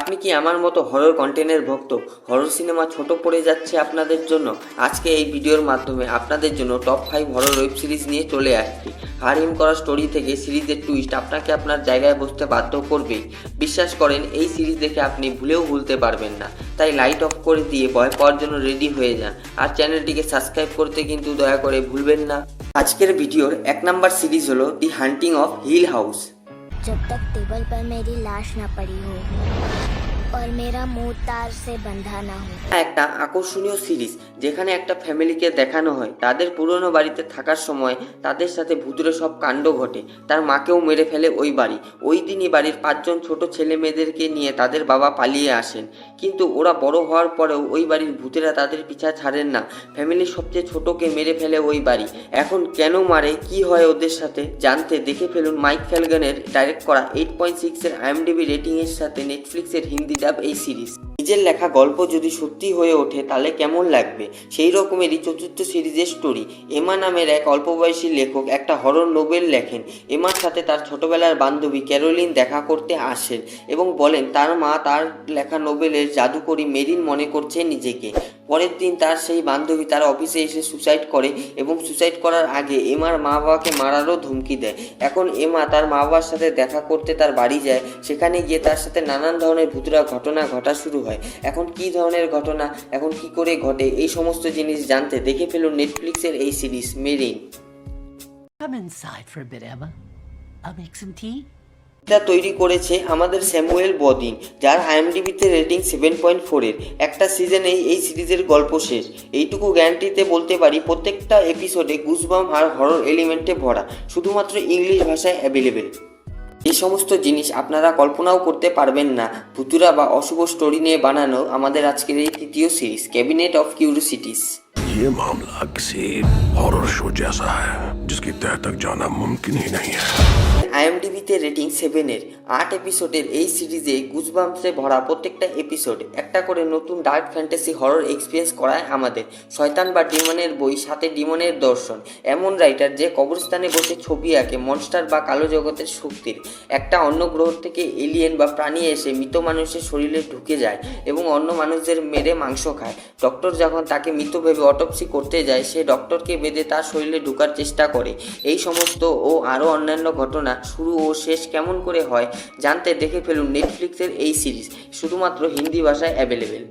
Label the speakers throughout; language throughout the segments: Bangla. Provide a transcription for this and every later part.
Speaker 1: আপনি কি আমার মতো হরর কন্টেন্টের ভক্ত? হরর সিনেমা ছোট পড়ে যাচ্ছে আপনাদের জন্য? আজকে এই ভিডিওর মাধ্যমে আপনাদের জন্য টপ 5 হরর ওয়েব সিরিজ নিয়ে চলে আসছি। হাড়হিম করা স্টোরি থেকে সিরিজের টুইস্ট আপনাকে আপনার জায়গায় বসতে বাধ্য করবেই। বিশ্বাস করেন, এই সিরিজ দেখে আপনি ভুলেও ভুলতে পারবেন না। তাই লাইট অফ করে দিয়ে ভয় পাওয়ার জন্য রেডি হয়ে যান, আর চ্যানেলটিকে সাবস্ক্রাইব করতে কিন্তু দয়া করে ভুলবেন না। আজকের ভিডিওর 1 নাম্বার সিরিজ হলো দি হান্টিং অফ হিল হাউস।
Speaker 2: जब तक टेबल पर मेरी लाश ना पड़ी हो और मेरा मुंह तार से बंधा ना हो।
Speaker 1: একটা আকর্ষণীয় সিরিজ যেখানে একটা ফ্যামিলিকে দেখানো হয় তাদের পুরনো বাড়িতে থাকার সময় তাদের সাথে ভূতের সব কাণ্ড ঘটে। তার মাকেও মেরে ফেলে ওই বাড়ি। ওই দিনই বাড়ির 5 জন ছোট ছেলে মেয়েদেরকে নিয়ে তাদের বাবা পালিয়ে আসেন, কিন্তু ওরা বড় হওয়ার পরেও ওই বাড়ির ভূতেরা তাদের পিছা ছাড়েন না। ফ্যামিলির সবচেয়ে ছোটকে মেরে ফেলে ওই বাড়ি। এখন কেন মারে, কি হয় ওদের সাথে জানতে দেখে ফেলুন মাইক ফ্যালগানের ডাইরেক্ট করা 8.6 এর IMDb রেটিং এর সাথে নেটফ্লিক্সের হিন্দি ডাব এই সিরিজ। নিজের লেখা গল্প যদি সত্যি হয়ে ওঠে তাহলে কেমন লাগবে, সেই রকমেরই চতুর্থ সিরিজের স্টোরি। এমা নামের এক অল্পবয়সী লেখক একটা হরর নোবেল লেখেন। এমার সাথে তার ছোটবেলার বান্ধবী ক্যারোলিন দেখা করতে আসেন এবং বলেন তার মা তার লেখা নোবেলের জাদুকরী মেরিন মনে করছে নিজেকে। পরের দিন তার সেই বান্ধবী তার অফিসে এসে সুসাইড করে এবং সুসাইড করার আগে এমার মা বাবাকে মারারও ধমকি দেয়। এখন এমা তার মা বাবার সাথে দেখা করতে তার বাড়ি যায়। সেখানে গিয়ে তার সাথে নানান ধরনের ভুতুড়া ঘটনা ঘটা শুরু হয়। এখন কি ধরনের ঘটনা, এখন কি করে ঘটে, এই সমস্ত জিনিস জানতে দেখে ফেলুন নেটফ্লিক্সের এই series marine.
Speaker 3: Come inside for a bit, Emma. I'll make some tea.
Speaker 1: এটা তৈরি করেছে আমাদের স্যামুয়েল বদিন, যার IMDbতে রেটিং 7.4 এর। একটা সিজনেই এই সিরিজের গল্প শেষ। এইটুকু গ্যারান্টিতে বলতে পারি প্রত্যেকটা এপিসোডে গুজবাম্প আর হরর এলিমেন্টে ভরা, শুধুমাত্র ইংলিশ ভাষায় অ্যাভেলেবেল। এই সমস্ত জিনিস আপনারা কল্পনাও করতে পারবেন না। ভুতুরা বা অশুভ স্টোরি নিয়ে বানানো আমাদের আজকের এই তৃতীয় সিরিজ ক্যাবিনেট অফ কিউরিওসিটিজ।
Speaker 4: ये मामला किसी हॉरर शो जैसा है जिसकी तह तक जाना मुमकिन ही नहीं है।
Speaker 1: IMDbতে রেটিং 7 এর। 8 এপিসোডের এই সিরিজে গুজবাম্পসে ভরা প্রত্যেকটা এপিসোড একটা করে নতুন ডার্ক ফ্যান্টাসি হরর এক্সপিরিয়েন্স করায় আমাদের। শয়তান বা ডিমনের বই, সাথে ডিমনের দর্শন। এমন রাইটার যে কবরস্থানে বসে ছবি আঁকে মনস্টার বা কালো জগতের শক্তির। একটা অন্য গ্রহ থেকে এলিয়েন বা প্রাণী এসে মৃত মানুষের শরীরে ঢুকে যায় এবং অন্য মানুষদের মেরে মাংস খায়। ডক্টর যখন তাকে মৃত ভেবে অটোপসি করতে যায়, সে ডক্টরকে বেঁধে তার শরীরে ঢোকার চেষ্টা করে। এই সমস্ত ও আরও অন্যান্য ঘটনা শুরু ও শেষ কেমন করে হয় জানতে দেখে ফেলুন নেটফ্লিক্সের এই সিরিজ, শুধুমাত্র হিন্দি ভাষায় অ্যাভেলেবেল।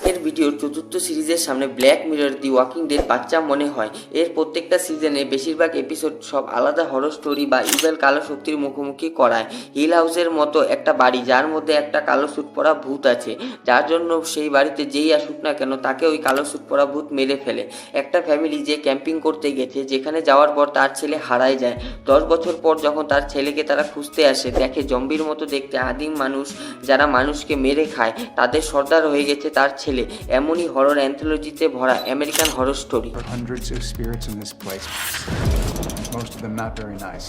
Speaker 1: এর ভিডিওর চতুর্থ সিরিজের সামনে ব্ল্যাক মিরর দি ওয়াকিং ডেড বাচ্চা মনে হয়। এর প্রত্যেকটা সিজনে বেশিরভাগ এপিসোড সব আলাদা হরর স্টোরি বা ইভেল কালো শক্তির মুখোমুখি করায়। হিল হাউসের মতো একটা বাড়ি যার মধ্যে একটা কালো স্যুট পরা ভূত আছে, যার জন্য সেই বাড়িতে যেই আসুক না কেন তাকে ওই কালো স্যুট পরা ভূত মেরে ফেলে। একটা ফ্যামিলি যে ক্যাম্পিং করতে গেছে, যেখানে যাওয়ার পর তার ছেলে হারায় যায়। 10 বছর পর যখন তার ছেলেকে তারা খুঁজতে আসে, দেখে জম্বির মতো দেখতে আদিম মানুষ যারা মানুষকে মেরে খায় তাদের সর্দার হয়ে গেছে তার ছেলে। এমনই হরর অ্যান্থোলজিতে ভরা American horror story.
Speaker 5: Hundreds of spirits in this place. Most of them not very nice.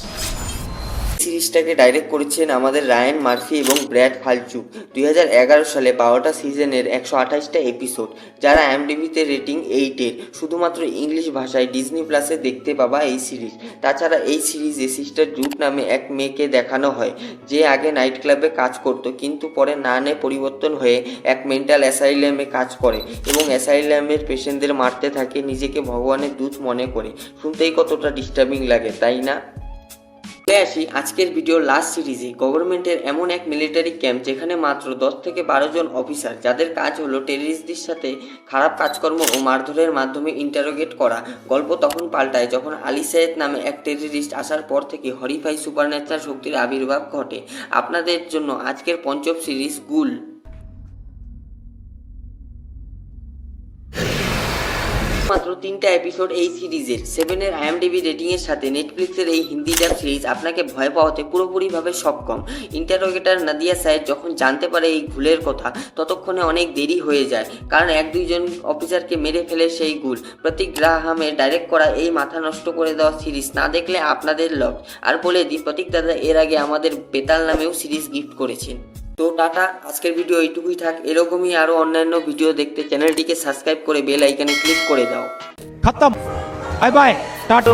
Speaker 1: সিরিজটাকে ডাইরেক্ট করেছেন আমাদের রায়ান মার্ফি এবং ব্র্যাড ফালচুক। 2011 সালে 12টা সিজনের 128টা এপিসোড, যারা IMDbতে রেটিং 8 এর। শুধুমাত্র ইংলিশ ভাষায় ডিজনি প্লাসে দেখতে পাবা এই সিরিজ। তাছাড়া এই সিরিজে সিস্টার জুড নামে এক মেয়েকে দেখানো হয়, যে আগে নাইট ক্লাবে কাজ করত, কিন্তু পরে নানে পরিবর্তন হয়ে এক মেন্টাল অ্যাসাইলামে কাজ করে এবং অ্যাসাইলামের পেশেন্টদের মারতে থাকে, নিজেকে ভগবানের দূত মনে করে। শুনতেই কতটা ডিস্টার্বিং লাগে, তাই না? চলে আসি আজকের ভিডিওর লাস্ট সিরিজে। গভর্নমেন্টের এমন এক মিলিটারি ক্যাম্প যেখানে মাত্র 10 থেকে 12 জন অফিসার, যাদের কাজ হলো টেররিস্টদের সাথে খারাপ কাজকর্ম ও মারধরের মাধ্যমে ইন্টারোগেট করা। গল্প তখন পাল্টায় যখন আলী সাইদ নামে এক টেররিস্ট আসার পর থেকে হরিফাই সুপারন্যাচারাল শক্তির আবির্ভাব ঘটে। আপনাদের জন্য আজকের পঞ্চম সিরিজ গুল। মাত্র 3টা এপিসোড এই সিরিজের। 7 এর IMDb রেটিং এর সাথে নেটফ্লিক্সের এই হিন্দি ডাব সিরিজ আপনাকে ভয় পাওয়াতে পুরোপুরিভাবে সক্ষম। ইন্টারোগেটর নাদিয়া সাইদ যখন জানতে পারে এই গুলের কথা, ততক্ষণে অনেক দেরি হয়ে যায়, কারণ 1-2 জন অফিসারকে মেরে ফেলে সেই গুল। প্রতীক গ্রাহামের ডাইরেক্ট করা এই মাথা নষ্ট করে দেওয়া সিরিজ না দেখলে আপনাদের লস। আর বলে দিই, প্রতীক দাদা এর আগে আমাদের বেতাল নামেও সিরিজ গিফট করেছেন। তো টাটা, আজকের ভিডিও এইটুকুই থাক। এরকমই আরও অন্যান্য ভিডিও দেখতে চ্যানেলটিকে সাবস্ক্রাইব করে বেল আইকনে ক্লিক করে দাও।
Speaker 6: खत्म। Bye bye Tata.